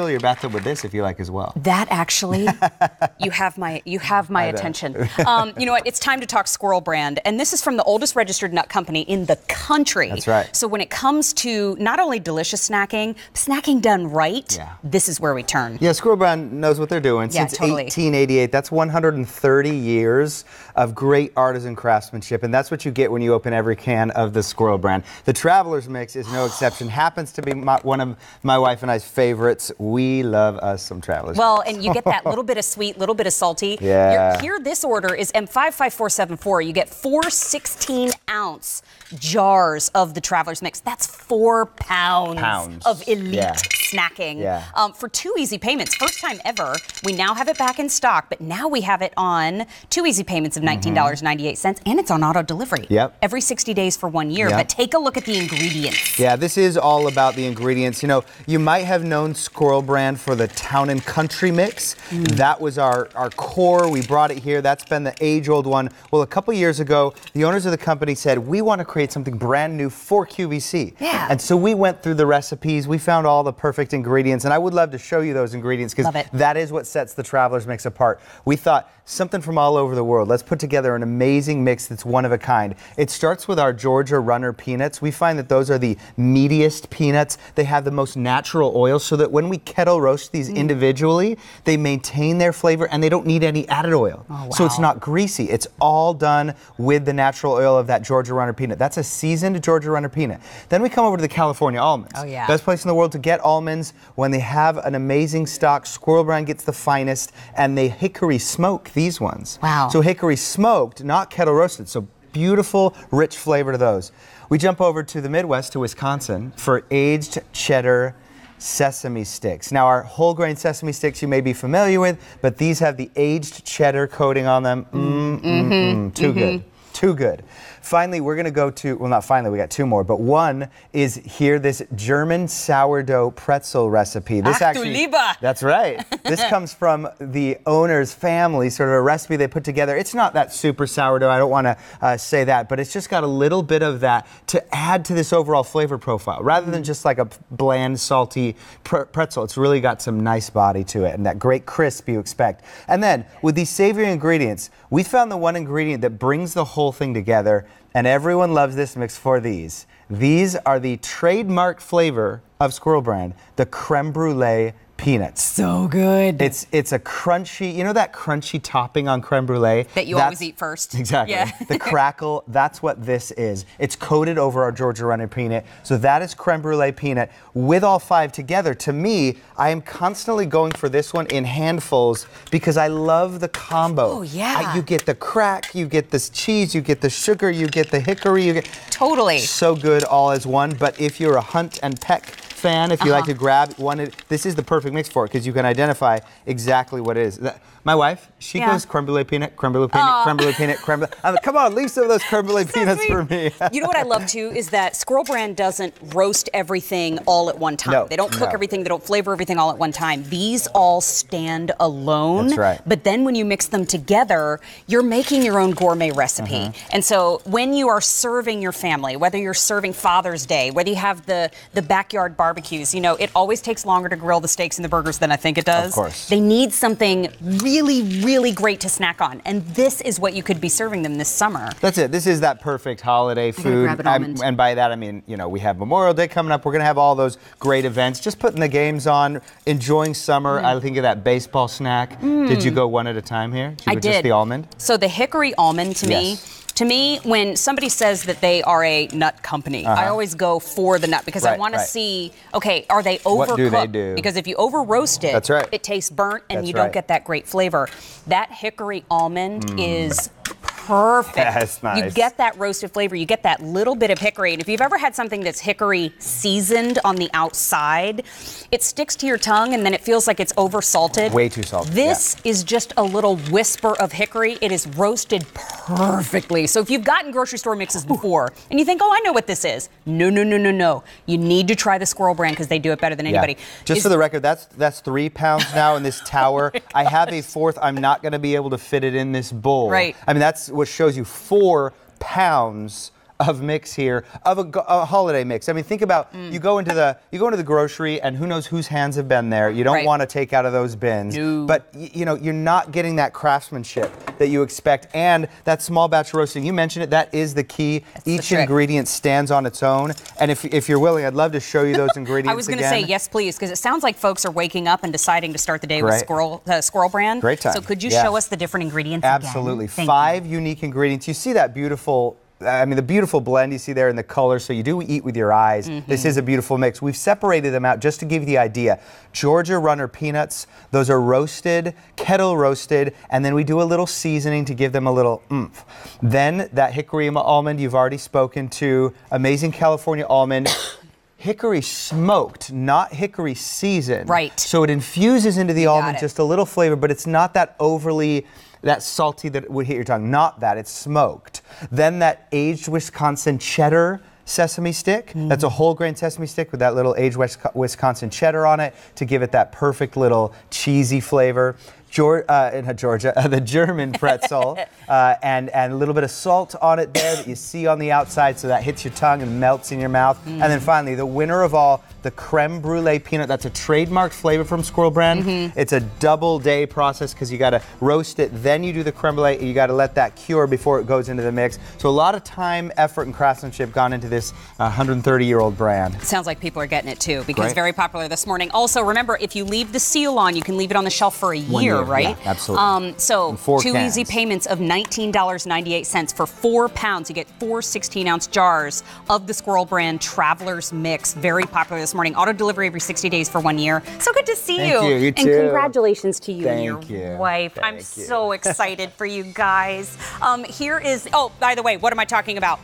Fill your bathtub with this if you like as well. That actually, you have my attention. You know what? It's time to talk Squirrel brand, and this is from the oldest registered nut company in the country. That's right. So when it comes to not only delicious snacking done right, this is where we turn. Yeah, Squirrel brand knows what they're doing. Yeah, Since totally. 1888, that's 130 years of great artisan craftsmanship, and that's what you get when you open every can of the Squirrel brand. The Traveler's Mix is no exception. Happens to be one of my wife and I's favorites. We love us some Travelers. Well, and you get that little bit of sweet, little bit of salty. Yeah. Here, this order is M55474. You get 4 16-ounce jars of the Traveler's Mix. That's 4 pounds of elite snacking for 2 easy payments. First time ever. We now have it back in stock, but now we have it on 2 easy payments of $19.98, and it's on auto delivery. Yep. Every 60 days for 1 year. But take a look at the ingredients. Yeah, this is all about the ingredients. You know, you might have known Squirrel brand for the Town and Country mix. That was our core. We brought it here. That's been the age-old one. Well, a couple years ago, the owners of the company said, we want to create something brand new for QVC. Yeah. And so we went through the recipes. We found all the perfect ingredients, and I would love to show you those ingredients because that is what sets the Traveler's Mix apart. We thought, something from all over the world. Let's put together an amazing mix that's one of a kind. It starts with our Georgia Runner peanuts. We find that those are the meatiest peanuts. They have the most natural oil so that when we kettle roast these individually, they maintain their flavor and they don't need any added oil. Oh, wow. So it's not greasy. It's all done with the natural oil of that Georgia Runner peanut. That's a seasoned Georgia Runner peanut. Then we come over to the California almonds. Oh, yeah. Best place in the world to get almonds. When they have an amazing stock, Squirrel brand gets the finest, and they hickory smoke these ones. Wow. So hickory smoked, not kettle roasted. So beautiful, rich flavor to those. We jump over to the Midwest, to Wisconsin, for aged cheddar sesame sticks. Now, our whole grain sesame sticks you may be familiar with, but these have the aged cheddar coating on them. Too good. Too good. Finally, we're going to go to, well, not finally, we got 2 more, but one is here, this German sourdough pretzel recipe. This that's right. This comes from the owner's family, sort of a recipe they put together. It's not that super sourdough, I don't want to say that, but it's just got a little bit of that to add to this overall flavor profile. Rather than just like a bland, salty pretzel, it's really got some nice body to it and that great crisp you expect. And then, with these savory ingredients, we found the one ingredient that brings the whole thing together, and everyone loves this mix for these. These are the trademark flavor of Squirrel brand, the creme brulee peanuts. So good. It's a crunchy, you know that crunchy topping on creme brulee? That you always eat first. Exactly. Yeah. The crackle, that's what this is. It's coated over our Georgia Runner peanut. So that is creme brulee peanut with all 5 together. To me, I am constantly going for this one in handfuls because I love the combo. Oh, yeah. You get the crack, you get this cheese, you get the sugar, you get the hickory. You get totally. So good all as one. But if you're a hunt and peck fan, if you like to grab one, this is the perfect mix for it because you can identify exactly what it is. My wife, she goes creme brulee peanut, creme brulee peanut, creme brulee peanut, creme brulee. Come on, leave some of those creme brulee peanuts for me. You know what I love too is that Squirrel brand doesn't roast everything all at one time. No, they don't cook everything, they don't flavor everything all at one time. These all stand alone. That's right. But then when you mix them together, you're making your own gourmet recipe. And so when you are serving your family, whether you're serving Father's Day, whether you have the backyard barbecues, you know, it always takes longer to grill the steaks and the burgers than I think it does. Of course. They need something really, really great to snack on. And this is what you could be serving them this summer. That's it. This is that perfect holiday food. And by that, I mean, you know, we have Memorial Day coming up. We're going to have all those great events. Just putting the games on, enjoying summer. I think of that baseball snack. Did you go one at a time here? I did. Just the almond? So the hickory almond to me, when somebody says that they are a nut company, I always go for the nut because I want to see, okay, are they overcooked? What do they do? Because if you over roast it, it tastes burnt and you don't get that great flavor. That hickory almond is perfect. That's nice. You get that roasted flavor. You get that little bit of hickory. And if you've ever had something that's hickory seasoned on the outside, it sticks to your tongue and then it feels like it's over salted. Way too salty. This is just a little whisper of hickory. It is roasted perfectly. So if you've gotten grocery store mixes before and you think, oh, I know what this is. No. You need to try the Squirrel brand because they do it better than anybody. Just for the record, that's 3 pounds now in this tower. I have a 4th. I'm not going to be able to fit it in this bowl. Right. I mean, that's what shows you 4 pounds of mix here, of a holiday mix. I mean, think about you go into the grocery, and who knows whose hands have been there. You don't want to take out of those bins, but you're not getting that craftsmanship that you expect, and that small batch roasting. You mentioned it. That is the key. Each ingredient stands on its own, and if you're willing, I'd love to show you those ingredients. I was going to say yes, please, because it sounds like folks are waking up and deciding to start the day with Squirrel brand. Great time. So could you show us the different ingredients? Absolutely. Again? 5 unique ingredients. You see that beautiful. The beautiful blend you see there in the color, so you do eat with your eyes. This is a beautiful mix. We've separated them out just to give you the idea. Georgia Runner peanuts, those are roasted, kettle roasted, and then we do a little seasoning to give them a little oomph. Then that hickory almond you've already spoken to, amazing California almond. Hickory smoked, not hickory seasoned. Right. So it infuses into the almond just a little flavor, but it's not that overly salty that would hit your tongue. Not that, it's smoked. Then that aged Wisconsin cheddar sesame stick. That's a whole grain sesame stick with that little aged Wisconsin cheddar on it to give it that perfect little cheesy flavor. The German pretzel, and a little bit of salt on it there that you see on the outside, so that hits your tongue and melts in your mouth. And then finally, the winner of all, the creme brulee peanut. That's a trademarked flavor from Squirrel brand. It's a double day process because you got to roast it, then you do the creme brulee, and you got to let that cure before it goes into the mix. So a lot of time, effort, and craftsmanship gone into this 130-year-old brand. Sounds like people are getting it too, because very popular this morning. Also, remember, if you leave the seal on, you can leave it on the shelf for a year, right? Yeah, absolutely. So 2 easy payments of $19.98 for 4 pounds. You get 4 16-ounce jars of the Squirrel brand Traveler's Mix. Very popular this morning. Auto delivery every 60 days for 1 year. So good to see you. Thank you. You too. And congratulations to you and Thank your you. wife. I'm so excited for you guys. Here is, oh, by the way, what am I talking about?